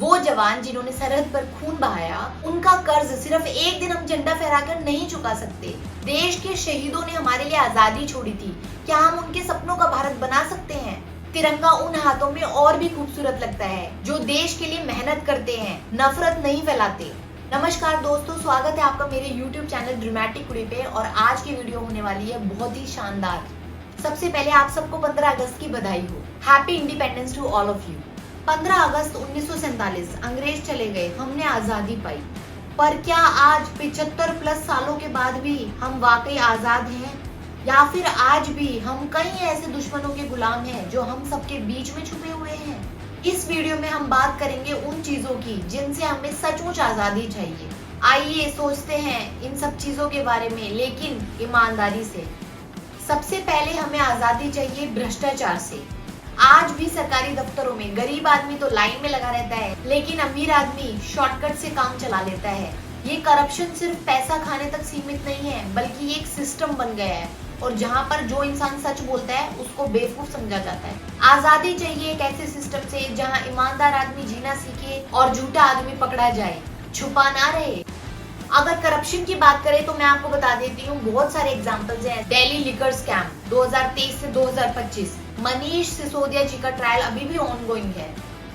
वो जवान जिन्होंने सरहद पर खून बहाया, उनका कर्ज सिर्फ एक दिन हम झंडा फहराकर नहीं चुका सकते। देश के शहीदों ने हमारे लिए आजादी छोड़ी थी, क्या हम उनके सपनों का भारत बना सकते हैं? तिरंगा उन हाथों में और भी खूबसूरत लगता है जो देश के लिए मेहनत करते हैं, नफरत नहीं फैलाते। नमस्कार दोस्तों, स्वागत है आपका मेरे YouTube चैनल ड्रामेटिक कुड़ी पे। और आज की वीडियो होने वाली है बहुत ही शानदार। सबसे पहले आप सबको 15 अगस्त की बधाई हो। Happy independence to all of you. 15 अगस्त 1947 अंग्रेज चले गए, हमने आजादी पाई। पर क्या आज 75 प्लस सालों के बाद भी हम वाकई आजाद हैं, या फिर आज भी हम कई ऐसे दुश्मनों के गुलाम हैं जो हम सबके बीच में छुपे हुए हैं? इस वीडियो में हम बात करेंगे उन चीजों की जिनसे हमें सचमुच आजादी चाहिए। आइए सोचते हैं इन सब चीजों के बारे में, लेकिन ईमानदारी से। सबसे पहले हमें आजादी चाहिए भ्रष्टाचार से। आज भी सरकारी दफ्तरों में गरीब आदमी तो लाइन में लगा रहता है, लेकिन अमीर आदमी शॉर्टकट से काम चला लेता है। ये करप्शन सिर्फ पैसा खाने तक सीमित नहीं है, बल्कि ये एक सिस्टम बन गया है, और जहाँ पर जो इंसान सच बोलता है उसको बेवकूफ समझा जाता है। आजादी चाहिए एक ऐसे सिस्टम से जहाँ ईमानदार आदमी जीना सीखे और झूठा आदमी पकड़ा जाए, छुपा ना रहे। अगर करप्शन की बात करें तो मैं आपको बता देती हूँ, बहुत सारे एग्जांपल्स हैं। दिल्ली लिकर स्कैम 2023 से 2025, मनीष सिसोदिया जी का ट्रायल अभी भी ऑनगोइंग है।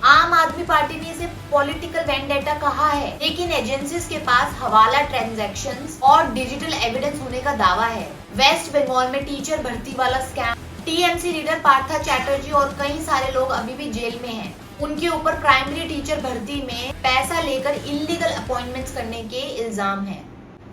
आम आदमी पार्टी ने इसे पॉलिटिकल वेंडेटा कहा है, लेकिन एजेंसीज के पास हवाला ट्रांजैक्शंस और डिजिटल एविडेंस होने का दावा है। वेस्ट बंगाल में टीचर भर्ती वाला scam, TMC leader Partha Chatterjee और कई सारे लोग अभी भी जेल में हैं। उनके ऊपर प्राइमरी टीचर भर्ती में पैसा लेकर इलीगल अपॉइंटमेंट्स करने के इल्जाम हैं।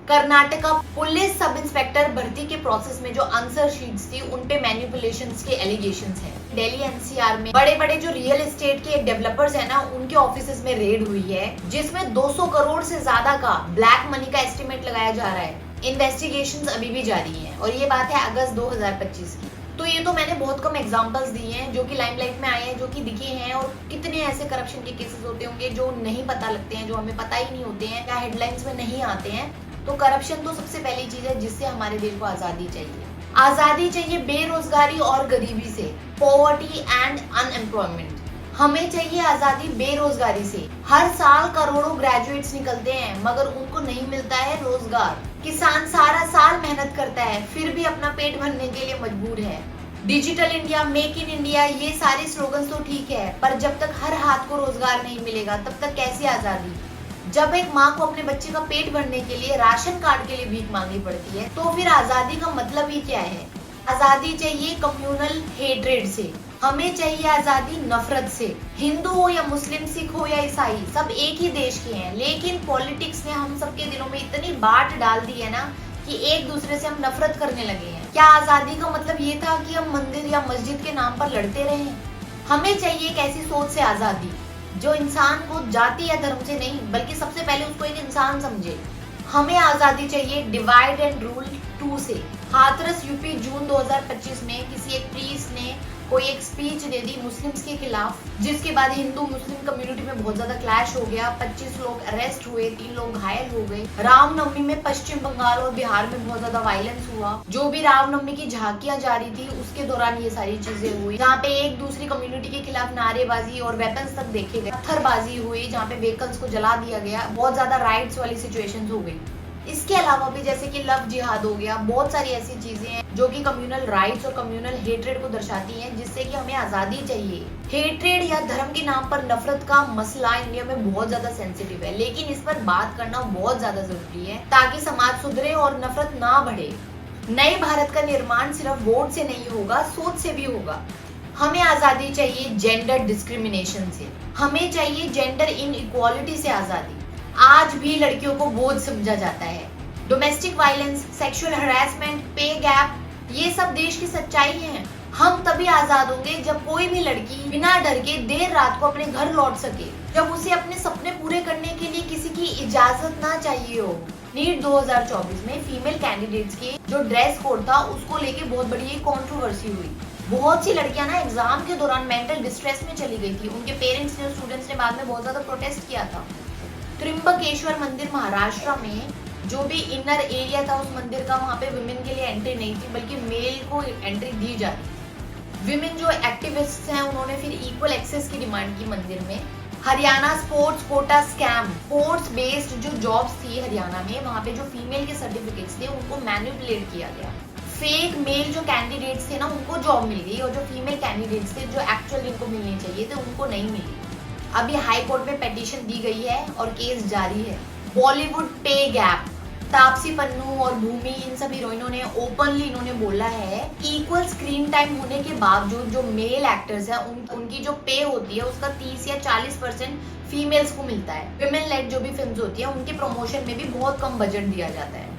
कर्नाटका पुलिस सब इंस्पेक्टर भर्ती के प्रोसेस में जो आंसर शीट्स थी उन पे मैनिपुलेशंस के एलिगेशंस हैं। दिल्ली एनसीआर में बड़े बड़े जो रियल एस्टेट के डेवलपर्स हैं ना, उनके ऑफिसेज में रेड हुई है, जिसमें 200 करोड़ से ज्यादा का ब्लैक मनी का एस्टिमेट लगाया जा रहा है। इन्वेस्टिगेशंस अभी भी जारी है, और ये बात है अगस्त 2025 की। तो ये तो मैंने बहुत कम एग्जांपल्स दिए हैं जो कि लाइमलाइट में आए हैं, जो कि दिखे हैं। और कितने ऐसे करप्शन के केसेस होते होंगे जो नहीं पता लगते हैं, जो हमें पता ही नहीं होते हैं या हेडलाइंस में नहीं आते हैं। तो करप्शन तो सबसे पहली चीज है जिससे हमारे देश को आजादी चाहिए। आजादी चाहिए बेरोजगारी और गरीबी से, पॉवर्टी एंड अनएम्प्लॉयमेंट। हमें चाहिए आजादी बेरोजगारी से। हर साल करोड़ों ग्रेजुएट्स निकलते हैं, मगर उनको नहीं मिलता है रोजगार। किसान सारा साल मेहनत करता है, फिर भी अपना पेट भरने के लिए मजबूर है। Digital India, make in India, ये सारे स्लोगन्स तो ठीक है, पर जब तक हर हाथ को रोजगार नहीं मिलेगा तब तक कैसी आजादी? जब एक माँ को अपने बच्चे का पेट भरने के लिए राशन कार्ड के लिए भीख मांगनी पड़ती है, तो फिर आजादी का मतलब ही क्या है? आजादी चाहिए कम्युनल हेट्रेड से। हमें चाहिए आजादी नफरत से। हिंदू हो या मुस्लिम, सिख हो या ईसाई, सब एक ही देश के हैं, लेकिन पॉलिटिक्स ने हम सबके दिलों में इतनी बाट डाल दी है ना कि एक दूसरे से हम नफरत करने लगे हैं। क्या आजादी का मतलब ये था कि हम मंदिर या मस्जिद के नाम पर लड़ते रहे? हमें चाहिए एक ऐसी सोच से आजादी जो इंसान को जाति या धर्म से नहीं, बल्कि सबसे पहले उसको एक इंसान समझे। हमें आजादी चाहिए डिवाइड एंड रूल 2 से। हाथरस यूपी जून 2025 में किसी एक प्रीस्ट ने कोई एक स्पीच दे दी मुस्लिम्स के खिलाफ, जिसके बाद हिंदू मुस्लिम कम्युनिटी में बहुत ज्यादा क्लैश हो गया। 25 लोग अरेस्ट हुए, 3 लोग घायल हो गए। रामनवमी में पश्चिम बंगाल और बिहार में बहुत ज्यादा वायलेंस हुआ। जो भी रामनवमी की झांकियां जारी थी उसके दौरान ये सारी चीजें हुई, जहाँ पे एक दूसरी कम्युनिटी के खिलाफ नारेबाजी और वेपन्स तक देखे गए। पत्थरबाजी हुई, जहाँ पे व्हीकल्स को जला दिया गया। बहुत ज्यादा राइट्स वाली सिचुएशंस हो गई। इसके अलावा भी जैसे कि लव जिहाद हो गया, बहुत सारी ऐसी चीजें हैं जो कि कम्युनल राइट्स और कम्युनल हेट्रेड को दर्शाती हैं, जिससे कि हमें आजादी चाहिए। हेट्रेड या धर्म के नाम पर नफरत का मसला इंडिया में बहुत ज्यादा सेंसिटिव है, लेकिन इस पर बात करना बहुत ज्यादा जरूरी है ताकि समाज सुधरे और नफरत ना बढ़े। नए भारत का निर्माण सिर्फ वोट से नहीं होगा, सोच से भी होगा। हमें आजादी चाहिए जेंडर डिस्क्रिमिनेशन से। हमें चाहिए जेंडर इनइक्वालिटी से आजादी। आज भी लड़कियों को बोझ समझा जाता है। डोमेस्टिक वायलेंस, सेक्सुअल हरासमेंट, पे गैप, ये सब देश की सच्चाई है। हम तभी आजाद होंगे जब कोई भी लड़की बिना डर के देर रात को अपने घर लौट सके, जब उसे अपने सपने पूरे करने के लिए किसी की इजाजत ना चाहिए हो। नीट 2024 में फीमेल कैंडिडेट्स के जो ड्रेस कोड था उसको लेके बहुत बड़ी एक कंट्रोवर्सी हुई। बहुत सी लड़कियां ना एग्जाम के दौरान मेंटल डिस्ट्रेस में चली गई थी। उनके पेरेंट्स ने और स्टूडेंट्स ने बाद में बहुत ज्यादा प्रोटेस्ट किया था। त्रिम्बकेश्वर मंदिर महाराष्ट्र में जो भी इनर एरिया था उस मंदिर का, वहाँ पे विमेन के लिए एंट्री नहीं थी, बल्कि मेल को एंट्री दी जाती थी। विमेन जो एक्टिविस्ट हैं उन्होंने फिर इक्वल एक्सेस की डिमांड की मंदिर में, Haryana sports quota scam. Sports based जो जॉब्स थी हरियाणा में, वहां पे जो फीमेल के सर्टिफिकेट्स थे उनको मैनिपुलेट किया गया। फेक मेल जो कैंडिडेट्स थे ना उनको जॉब मिल गई, और जो फीमेल कैंडिडेट्स थे जो एक्चुअल जिनको मिलनी चाहिए थे उनको नहीं मिली। अभी हाई कोर्ट में पिटीशन दी गई है और केस जारी है। बॉलीवुड पे गैप। तापसी पन्नू और भूमि, इन सब हीरोइनों ने ओपनली इन्होंने बोला है इक्वल स्क्रीन टाइम होने के बावजूद जो मेल एक्टर्स हैं उनकी जो पे होती है उसका 30 या 40% फीमेल्स को मिलता है। विमेन लेड जो भी फिल्म्स होती है उनके प्रमोशन में भी बहुत कम बजट दिया जाता है।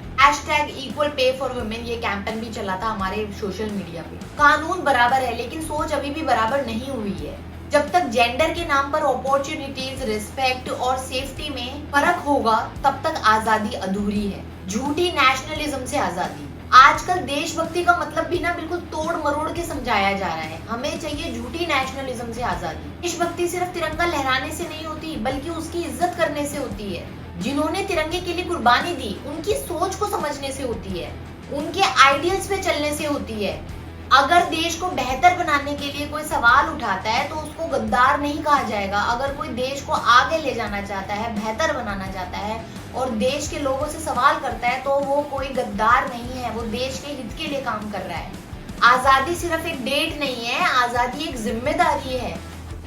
#इक्वल पे फॉर वुमेन ये कैंपेन भी चला था हमारे सोशल मीडिया पे। कानून बराबर है लेकिन सोच अभी भी बराबर नहीं हुई है। जब तक जेंडर के नाम पर अपॉर्चुनिटीज, रिस्पेक्ट और सेफ्टी में फर्क होगा तब तक आजादी अधूरी है। झूठी नेशनलिज्म से आजादी। आजकल देशभक्ति का मतलब भी ना बिल्कुल तोड़ मरोड़ के समझाया जा रहा है। हमें चाहिए झूठी नेशनलिज्म से आजादी। देशभक्ति सिर्फ तिरंगा लहराने से नहीं होती बल्कि उसकी इज्जत करने से होती है। जिन्होंने तिरंगे के लिए कुर्बानी दी उनकी सोच को समझने से होती है, उनके आइडियल्स पे चलने से होती है। अगर देश को बेहतर बनाने के लिए कोई सवाल उठाता है तो उसको गद्दार नहीं कहा जाएगा। अगर कोई देश को आगे ले जाना चाहता है, बेहतर बनाना चाहता है और देश के लोगों से सवाल करता है तो वो कोई गद्दार नहीं है, वो देश के हित के लिए काम कर रहा है। आजादी सिर्फ एक डेट नहीं है, आजादी एक जिम्मेदारी है।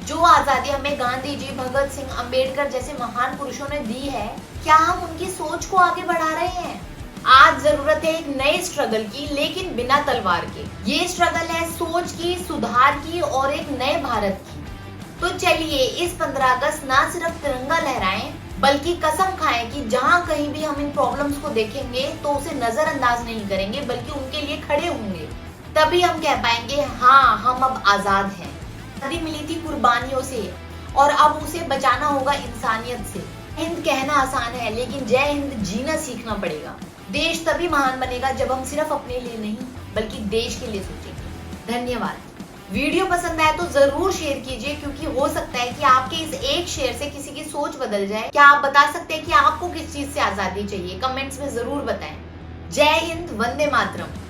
जो आजादी हमें गांधी जी, भगत सिंह, अंबेडकर जैसे महान पुरुषों ने दी है, क्या हम उनकी सोच को आगे बढ़ा रहे हैं? आज जरूरत है एक नए स्ट्रगल की, लेकिन बिना तलवार के। ये स्ट्रगल है सोच की, सुधार की और एक नए भारत की। तो चलिए इस 15 अगस्त ना सिर्फ तिरंगा लहराएं बल्कि कसम खाएं कि जहां कहीं भी हम इन प्रॉब्लम्स को देखेंगे तो उसे नजरअंदाज नहीं करेंगे बल्कि उनके लिए खड़े होंगे। तभी हम कह पाएंगे हाँ, हम अब आजाद हैं। आजादी मिली थी कुर्बानियों से और अब उसे बचाना होगा इंसानियत से। हिंद कहना आसान है लेकिन जय हिंद जीना सीखना पड़ेगा। देश तभी महान बनेगा जब हम सिर्फ अपने लिए नहीं बल्कि देश के लिए सोचेंगे। धन्यवाद। वीडियो पसंद आए तो जरूर शेयर कीजिए क्योंकि हो सकता है कि आपके इस एक शेयर से किसी की सोच बदल जाए। क्या आप बता सकते हैं कि आपको किस चीज से आजादी चाहिए? कमेंट्स में जरूर बताएं। जय हिंद, वंदे मातरम।